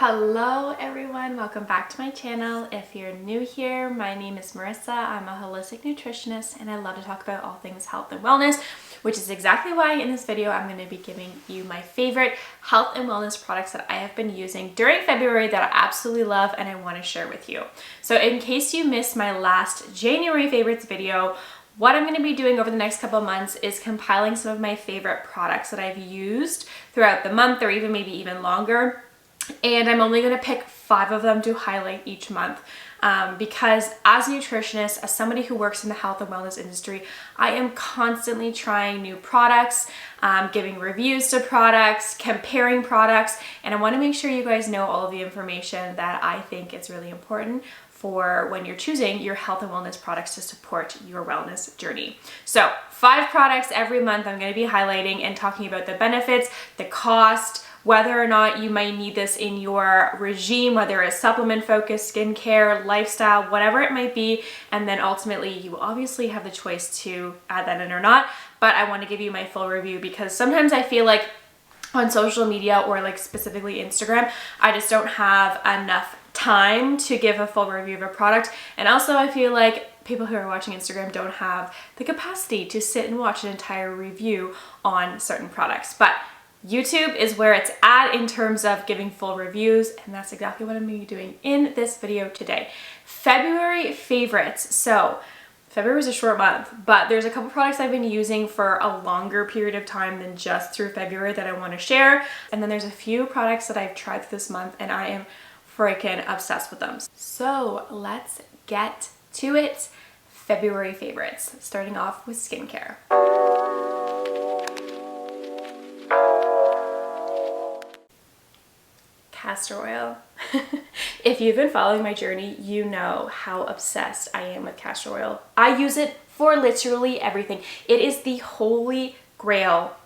Hello everyone, welcome back to my channel. If you're new here, my name is Marissa. I'm a holistic nutritionist and I love to talk about all things health and wellness, which is exactly why in this video I'm going to be giving you my favorite health and wellness products that I have been using during February that I absolutely love and I want to share with you. So in case you missed my last January favorites video, what I'm going to be doing over the next couple of months is compiling some of my favorite products that I've used throughout the month or maybe even longer. And I'm only going to pick 5 of them to highlight each month because as a nutritionist, as somebody who works in the health and wellness industry, I am constantly trying new products, giving reviews to products, comparing products, and I want to make sure you guys know all of the information that I think is really important for when you're choosing your health and wellness products to support your wellness journey. So 5 products every month I'm going to be highlighting and talking about the benefits, the cost, whether or not you might need this in your regime, whether it's supplement focused, skincare, lifestyle, whatever it might be. And then ultimately you obviously have the choice to add that in or not, but I want to give you my full review because sometimes I feel like on social media or like specifically Instagram, I just don't have enough time to give a full review of a product. And also I feel like people who are watching Instagram don't have the capacity to sit and watch an entire review on certain products. But YouTube is where it's at in terms of giving full reviews, and that's exactly what I'm going to be doing in this video today. February favorites. So February is a short month, but there's a couple products I've been using for a longer period of time than just through February that I want to share. And then there's a few products that I've tried this month and I am freaking obsessed with them. So let's get to it. February favorites, starting off with skincare. Castor oil. If you've been following my journey, you know how obsessed I am with castor oil. I use it for literally everything. It is the holy grail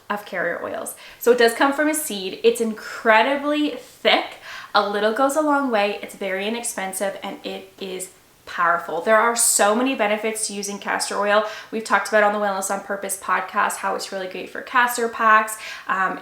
of carrier oils. So it does come from a seed. It's incredibly thick. A little goes a long way. It's very inexpensive and it is powerful. There are so many benefits to using castor oil. We've talked about on the Wellness on Purpose podcast how it's really great for castor packs.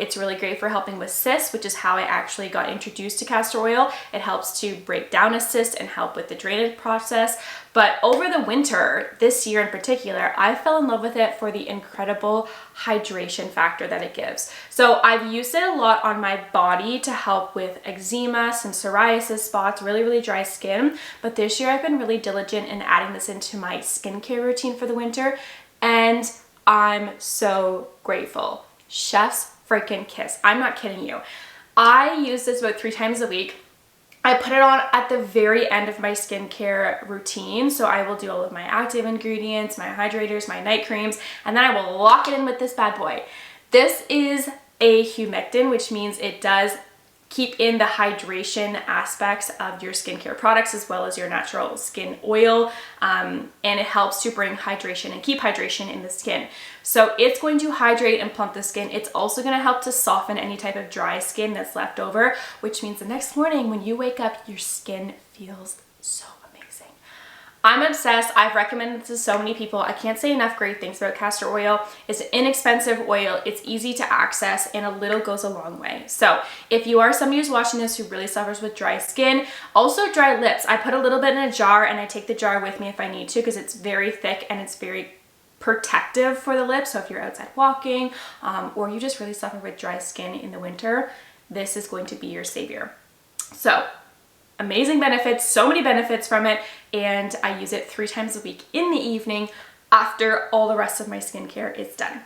It's really great for helping with cysts, which is how I actually got introduced to castor oil. It helps to break down a cyst and help with the drainage process. But over the winter, this year in particular, I fell in love with it for the incredible hydration factor that it gives. So I've used it a lot on my body to help with eczema, some psoriasis spots, really dry skin. But this year I've been really diligent in adding this into my skincare routine for the winter, and I'm so grateful. Chef's freaking kiss. I'm not kidding you. I use this about 3 times a week. I put it on at the very end of my skincare routine. So I will do all of my active ingredients, my hydrators, my night creams, and then I will lock it in with this bad boy. This is a humectant, which means it does keep in the hydration aspects of your skincare products as well as your natural skin oil, and it helps to bring hydration and keep hydration in the skin. So it's going to hydrate and plump the skin. It's also going to help to soften any type of dry skin that's left over, which means the next morning when you wake up, your skin feels so amazing. I'm obsessed. I've recommended this to so many people. I can't say enough great things about castor oil. It's an inexpensive oil. It's easy to access and a little goes a long way. So if you are somebody who's watching this who really suffers with dry skin, also dry lips, I put a little bit in a jar and I take the jar with me if I need to because it's very thick and it's very protective for the lips. So if you're outside walking or you just really suffer with dry skin in the winter, this is going to be your savior. So amazing benefits, so many benefits from it, and I use it 3 times a week in the evening after all the rest of my skincare is done.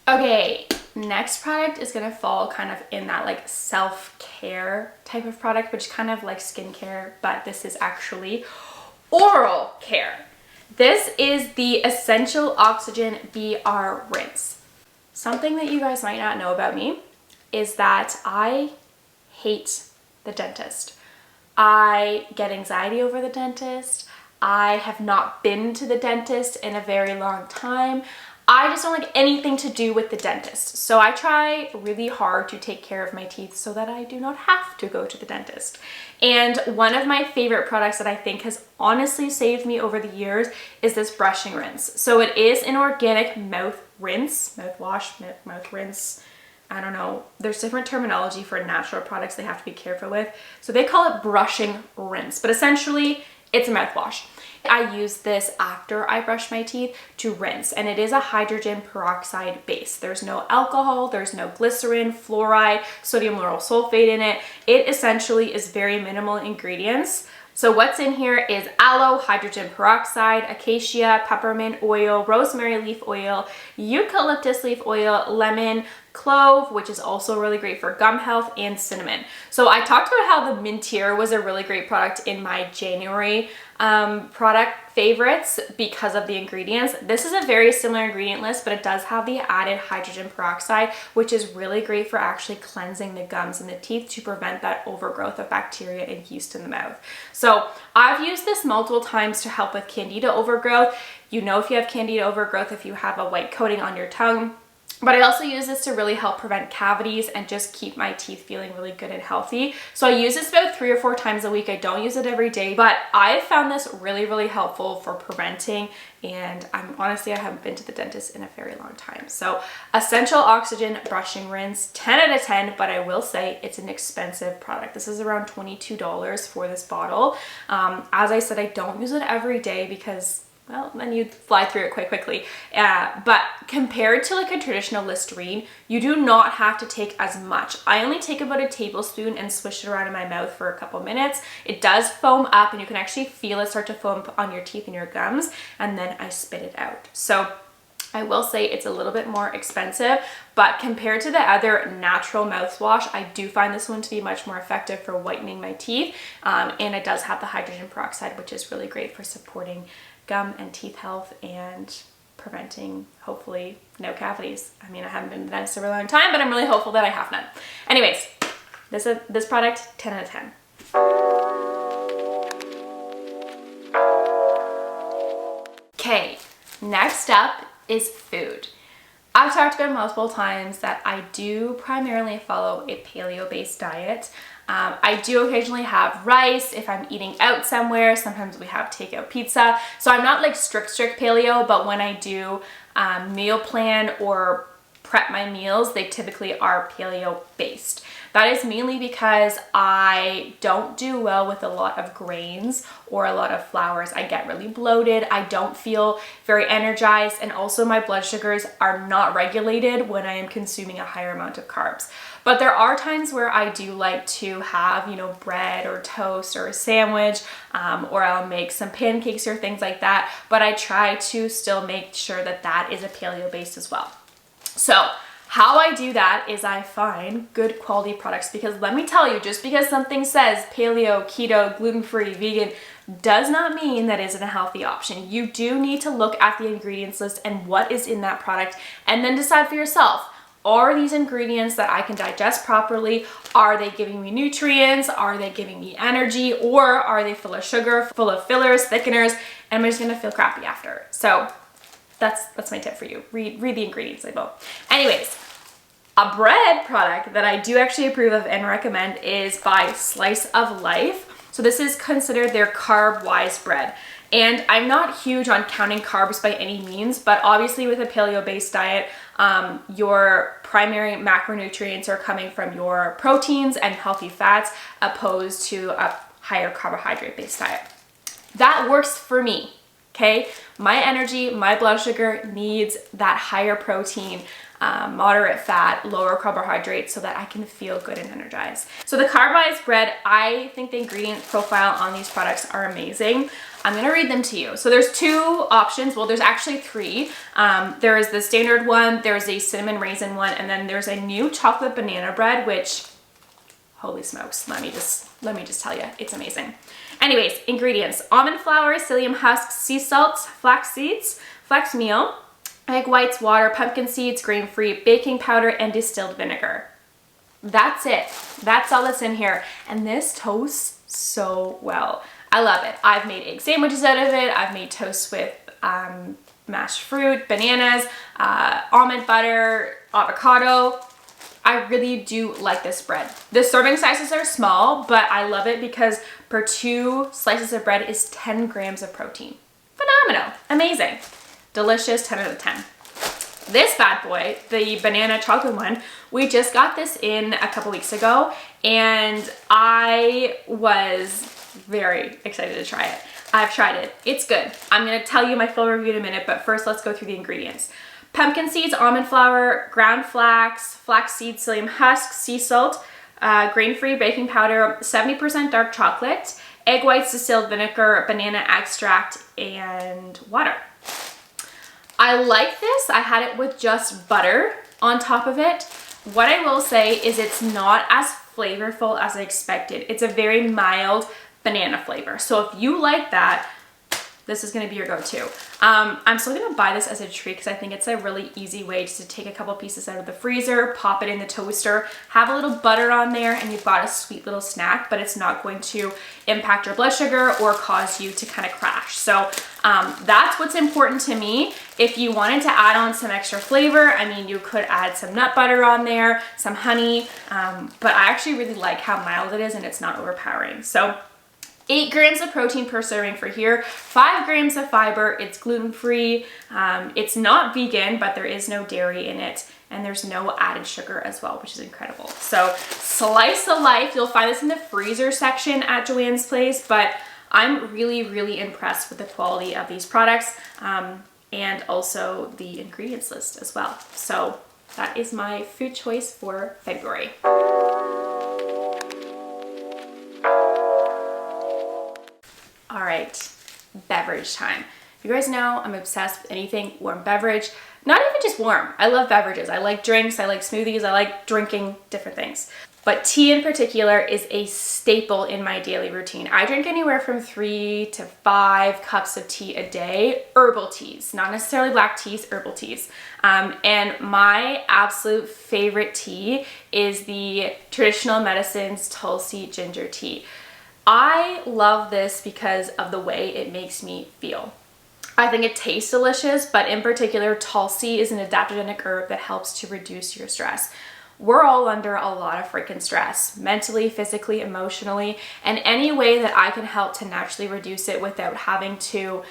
Okay, next product is gonna fall kind of in that like self-care type of product, which is kind of like skincare, but this is actually oral care. This is the Essential Oxygen BR Rinse. Something that you guys might not know about me is that I hate the dentist. I get anxiety over the dentist. I have not been to the dentist in a very long time. I just don't like anything to do with the dentist. So I try really hard to take care of my teeth so that I do not have to go to the dentist. And one of my favorite products that I think has honestly saved me over the years is this brushing rinse. So it is an organic mouth rinse, mouthwash, mouth rinse. I don't know. There's different terminology for natural products they have to be careful with. So they call it brushing rinse, but essentially it's a mouthwash. I use this after I brush my teeth to rinse, and it is a hydrogen peroxide base. There's no alcohol, there's no glycerin, fluoride, sodium lauryl sulfate in it. It essentially is very minimal ingredients. So what's in here is aloe, hydrogen peroxide, acacia, peppermint oil, rosemary leaf oil, eucalyptus leaf oil, lemon, clove, which is also really great for gum health, and cinnamon. So I talked about how the Mintier was a really great product in my January product favorites because of the ingredients. This is a very similar ingredient list, but it does have the added hydrogen peroxide, which is really great for actually cleansing the gums and the teeth to prevent that overgrowth of bacteria and yeast in the mouth. So I've used this multiple times to help with candida overgrowth. You know if you have candida overgrowth if you have a white coating on your tongue. But I also use this to really help prevent cavities and just keep my teeth feeling really good and healthy. So I use this about 3 or 4 times a week. I don't use it every day, but I've found this really, really helpful for preventing. And honestly, I haven't been to the dentist in a very long time. So Essential Oxygen Brushing Rinse, 10 out of 10, but I will say it's an expensive product. This is around $22 for this bottle. As I said, I don't use it every day because, well, then you'd fly through it quite quickly. But compared to like a traditional Listerine, you do not have to take as much. I only take about a tablespoon and swish it around in my mouth for a couple minutes. It does foam up and you can actually feel it start to foam on your teeth and your gums, and then I spit it out. So I will say it's a little bit more expensive, but compared to the other natural mouthwash, I do find this one to be much more effective for whitening my teeth. And it does have the hydrogen peroxide, which is really great for supporting gum and teeth health and preventing, hopefully, no cavities. I mean, I haven't been to the dentist in a really long time, but I'm really hopeful that I have none. Anyways, this product, 10 out of 10. Okay, next up is food. I've talked about multiple times that I do primarily follow a paleo-based diet. I do occasionally have rice if I'm eating out somewhere. Sometimes we have takeout pizza. So I'm not like strict paleo, but when I do meal plan or prep my meals, they typically are paleo based. That is mainly because I don't do well with a lot of grains or a lot of flours. I get really bloated. I don't feel very energized, and also my blood sugars are not regulated when I am consuming a higher amount of carbs. But there are times where I do like to have, bread or toast or a sandwich, or I'll make some pancakes or things like that. But I try to still make sure that that is a paleo based as well. So how I do that is I find good quality products, because let me tell you, just because something says paleo, keto, gluten-free, vegan, does not mean that isn't a healthy option. You do need to look at the ingredients list and what is in that product, and then decide for yourself, are these ingredients that I can digest properly? Are they giving me nutrients? Are they giving me energy? Or are they full of sugar, full of fillers, thickeners, and I'm just gonna feel crappy after? So that's my tip for you. Read the ingredients label. Anyways, a bread product that I do actually approve of and recommend is by Slice of Life. So this is considered their Carb Wise bread. And I'm not huge on counting carbs by any means, but obviously with a paleo-based diet, your primary macronutrients are coming from your proteins and healthy fats, opposed to a higher carbohydrate-based diet. That works for me. Okay, my energy, my blood sugar needs that higher protein, moderate fat, lower carbohydrates, so that I can feel good and energized. So the Carb Wise bread, I think the ingredient profile on these products are amazing. I'm gonna read them to you. So there's 2 options. Well, there's actually 3. There is the standard one, there's a cinnamon raisin one, and then there's a new chocolate banana bread, which, holy smokes, let me just tell you, it's amazing. Anyways, ingredients: almond flour, psyllium husks, sea salts, flax seeds, flax meal, egg whites, water, pumpkin seeds, grain-free baking powder, and distilled vinegar. That's it. That's all that's in here. And this toasts so well. I love it. I've made egg sandwiches out of it. I've made toast with mashed fruit, bananas, almond butter, avocado. I really do like this bread. The serving sizes are small, but I love it because per 2 slices of bread is 10 grams of protein. Phenomenal, amazing, delicious, 10 out of 10. This bad boy, the banana chocolate one, we just got this in a couple weeks ago and I was very excited to try it. I've tried it, it's good. I'm gonna tell you my full review in a minute, but first let's go through the ingredients. Pumpkin seeds, almond flour, ground flax, flaxseed, psyllium husk, sea salt, grain-free baking powder, 70% dark chocolate, egg whites, distilled vinegar, banana extract, and water. I like this. I had it with just butter on top of it. What I will say is it's not as flavorful as I expected. It's a very mild banana flavor. So if you like that, this is gonna be your go-to. I'm still gonna buy this as a treat because I think it's a really easy way just to take a couple pieces out of the freezer, pop it in the toaster, have a little butter on there, and you've got a sweet little snack, but it's not going to impact your blood sugar or cause you to kind of crash. So that's what's important to me. If you wanted to add on some extra flavor, I mean, you could add some nut butter on there, some honey, but I actually really like how mild it is and it's not overpowering. So 8 grams of protein per serving for here, 5 grams of fiber, it's gluten-free, it's not vegan, but there is no dairy in it, and there's no added sugar as well, which is incredible. So slice of life, you'll find this in the freezer section at Joanne's Place, but I'm really, really impressed with the quality of these products and also the ingredients list as well. So that is my food choice for February. All right, beverage time. You guys know I'm obsessed with anything warm beverage, not even just warm. I love beverages. I like drinks, I like smoothies, I like drinking different things. But tea in particular is a staple in my daily routine. I drink anywhere from 3 to 5 cups of tea a day, herbal teas, not necessarily black teas, herbal teas. And my absolute favorite tea is the Traditional Medicines Tulsi Ginger Tea. I love this because of the way it makes me feel. I think it tastes delicious, but in particular, Tulsi is an adaptogenic herb that helps to reduce your stress. We're all under a lot of freaking stress, mentally, physically, emotionally, and any way that I can help to naturally reduce it without having to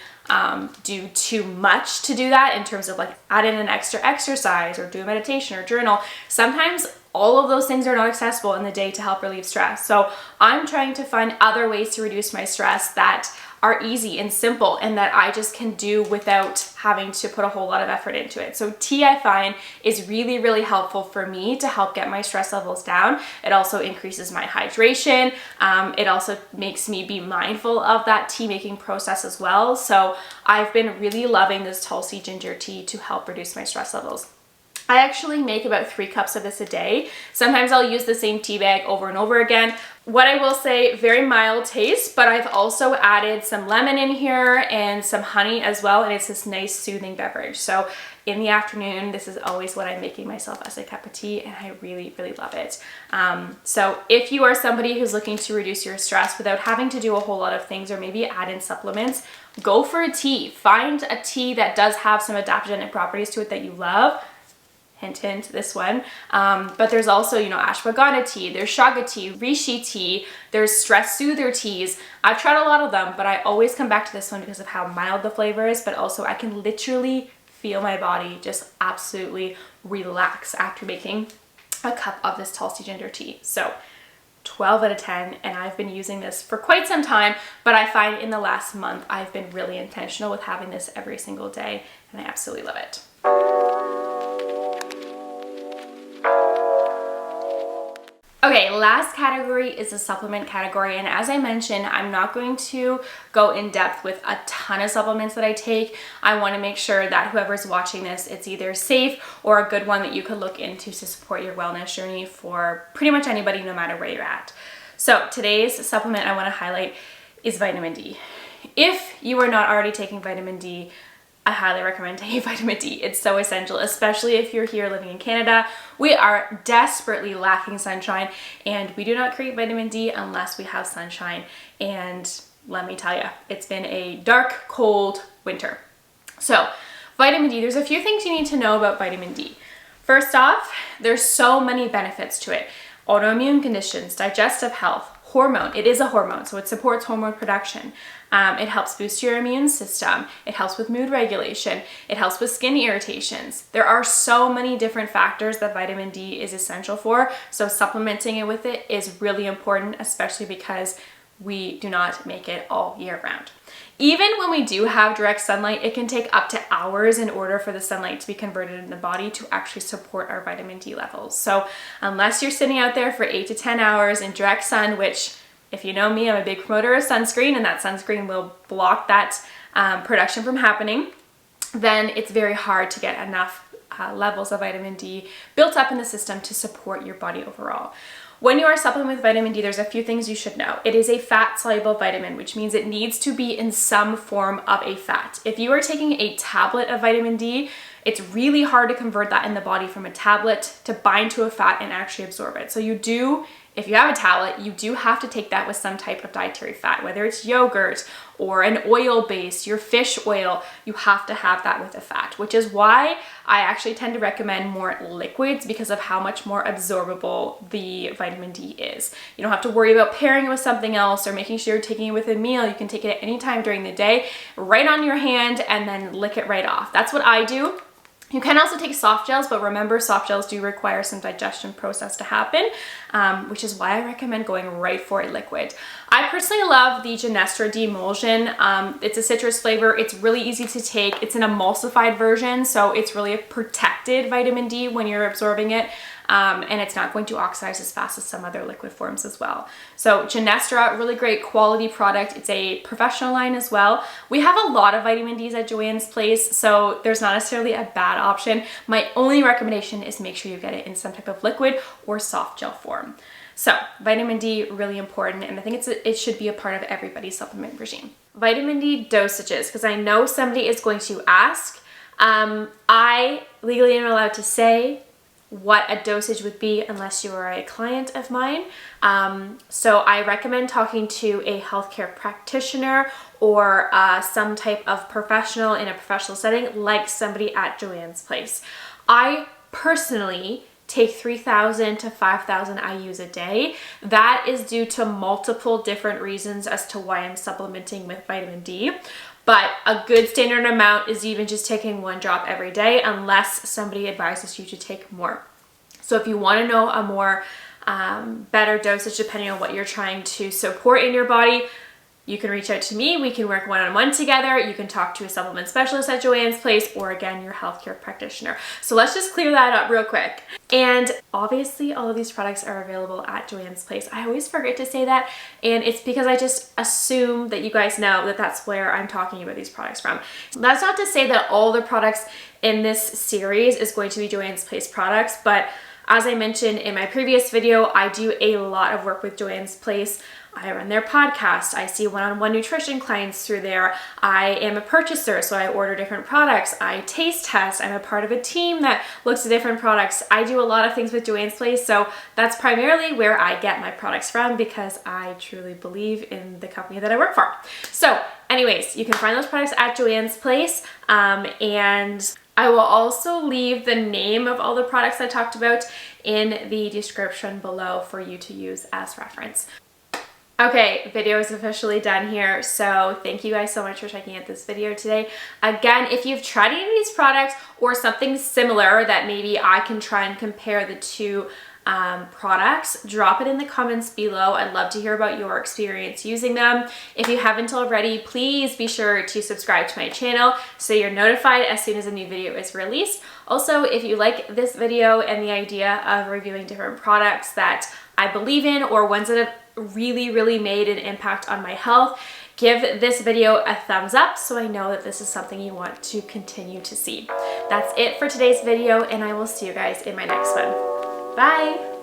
do too much to do that in terms of like add in an extra exercise or do a meditation or journal. Sometimes all of those things are not accessible in the day to help relieve stress. So I'm trying to find other ways to reduce my stress that are easy and simple and that I just can do without having to put a whole lot of effort into it. So tea, I find, is really, really helpful for me to help get my stress levels down. It also increases my hydration. It also makes me be mindful of that tea making process as well. So I've been really loving this Tulsi ginger tea to help reduce my stress levels. I actually make about 3 cups of this a day. Sometimes I'll use the same tea bag over and over again. What I will say, very mild taste, but I've also added some lemon in here and some honey as well, and it's this nice soothing beverage. So in the afternoon, this is always what I'm making myself as a cup of tea, and I really, really love it. So if you are somebody who's looking to reduce your stress without having to do a whole lot of things or maybe add in supplements, go for a tea. Find a tea that does have some adaptogenic properties to it that you love. Hint, hint, this one. But there's also, you know, ashwagandha tea, there's chaga tea, reishi tea, there's stress soother teas. I've tried a lot of them, but I always come back to this one because of how mild the flavor is, but also I can literally feel my body just absolutely relax after making a cup of this Tulsi ginger tea. So 12 out of 10, and I've been using this for quite some time, but I find in the last month I've been really intentional with having this every single day, and I absolutely love it. Okay, last category is the supplement category, and as I mentioned, I'm not going to go in depth with a ton of supplements that I take. I want to make sure that whoever's watching this, it's either safe or a good one that you could look into to support your wellness journey for pretty much anybody, no matter where you're at. So today's supplement I want to highlight is vitamin D. If you are not already taking vitamin D, I highly recommend taking vitamin D. It's so essential, especially if you're here living in Canada. We are desperately lacking sunshine, and we do not create vitamin D unless we have sunshine. And let me tell you, it's been a dark, cold winter. So Vitamin D, there's a few things you need to know about vitamin D. First off, there's so many benefits to it. Autoimmune conditions, digestive health, hormone. It is a hormone, so it supports hormone production. It helps boost your immune system. It helps with mood regulation. It helps with skin irritations. There are so many different factors that vitamin D is essential for, so supplementing it with it is really important, especially because we do not make it all year round. Even when we do have direct sunlight, it can take up to hours in order for the sunlight to be converted in the body to actually support our vitamin D levels. So unless you're sitting out there for 8 to 10 hours in direct sun, which if you know me, I'm a big promoter of sunscreen, and that sunscreen will block that production from happening, then it's very hard to get enough levels of vitamin D built up in the system to support your body overall. When you are supplementing with vitamin D, there's a few things you should know. It is a fat-soluble vitamin, which means it needs to be in some form of a fat. If you are taking a tablet of vitamin D, it's really hard to convert that in the body from a tablet to bind to a fat and actually absorb it. So you do, if you have a tablet, you do have to take that with some type of dietary fat, whether it's yogurt or an oil base, your fish oil, you have to have that with a fat, which is why I actually tend to recommend more liquids because of how much more absorbable the vitamin D is. You don't have to worry about pairing it with something else or making sure you're taking it with a meal. You can take it at any time during the day, right on your hand, and then lick it right off. That's what I do. You can also take soft gels, but remember, soft gels do require some digestion process to happen, which is why I recommend going right for a liquid. I personally love the Genestra Mulsion. It's a citrus flavor. It's really easy to take. It's an emulsified version, so it's really a protected vitamin D when you're absorbing it. And it's not going to oxidize as fast as some other liquid forms as well. So Genestra, really great quality product. It's a professional line as well. We have a lot of vitamin Ds at Joanne's Place, so there's not necessarily a bad option. My only recommendation is make sure you get it in some type of liquid or soft gel form. So vitamin D, really important, and I think it should be a part of everybody's supplement regime. Vitamin D dosages, because I know somebody is going to ask. I legally am allowed to say what a dosage would be unless you are a client of mine. So I recommend talking to a healthcare practitioner or some type of professional in a professional setting, like somebody at Joanne's Place. I personally take 3,000 to 5,000 IUs a day. That is due to multiple different reasons as to why I'm supplementing with vitamin D. But a good standard amount is even just taking 1 drop every day, unless somebody advises you to take more. So if you want to know a more better dosage depending on what you're trying to support in your body, you can reach out to me. We can work one-on-one together. You can talk to a supplement specialist at Joanne's Place, or again, your healthcare practitioner. So let's just clear that up real quick. And obviously all of these products are available at Joanne's Place. I always forget to say that, and it's because I just assume that you guys know that that's where I'm talking about these products from. That's not to say that all the products in this series is going to be Joanne's Place products, but as I mentioned in my previous video, I do a lot of work with Joanne's Place. I run their podcast. I see one-on-one nutrition clients through there. I am a purchaser, so I order different products. I taste test. I'm a part of a team that looks at different products. I do a lot of things with Joanne's Place, so that's primarily where I get my products from because I truly believe in the company that I work for. So anyways, you can find those products at Joanne's Place, and I will also leave the name of all the products I talked about in the description below for you to use as reference. Okay, video is officially done here, so thank you guys so much for checking out this video today. Again, if you've tried any of these products or something similar that maybe I can try and compare the two products, drop it in the comments below. I'd love to hear about your experience using them. If you haven't already, please be sure to subscribe to my channel so you're notified as soon as a new video is released. Also, if you like this video and the idea of reviewing different products that I believe in or ones that have really made an impact on my health, give this video a thumbs up so I know that this is something you want to continue to see. That's it for today's video, and I will see you guys in my next one. Bye!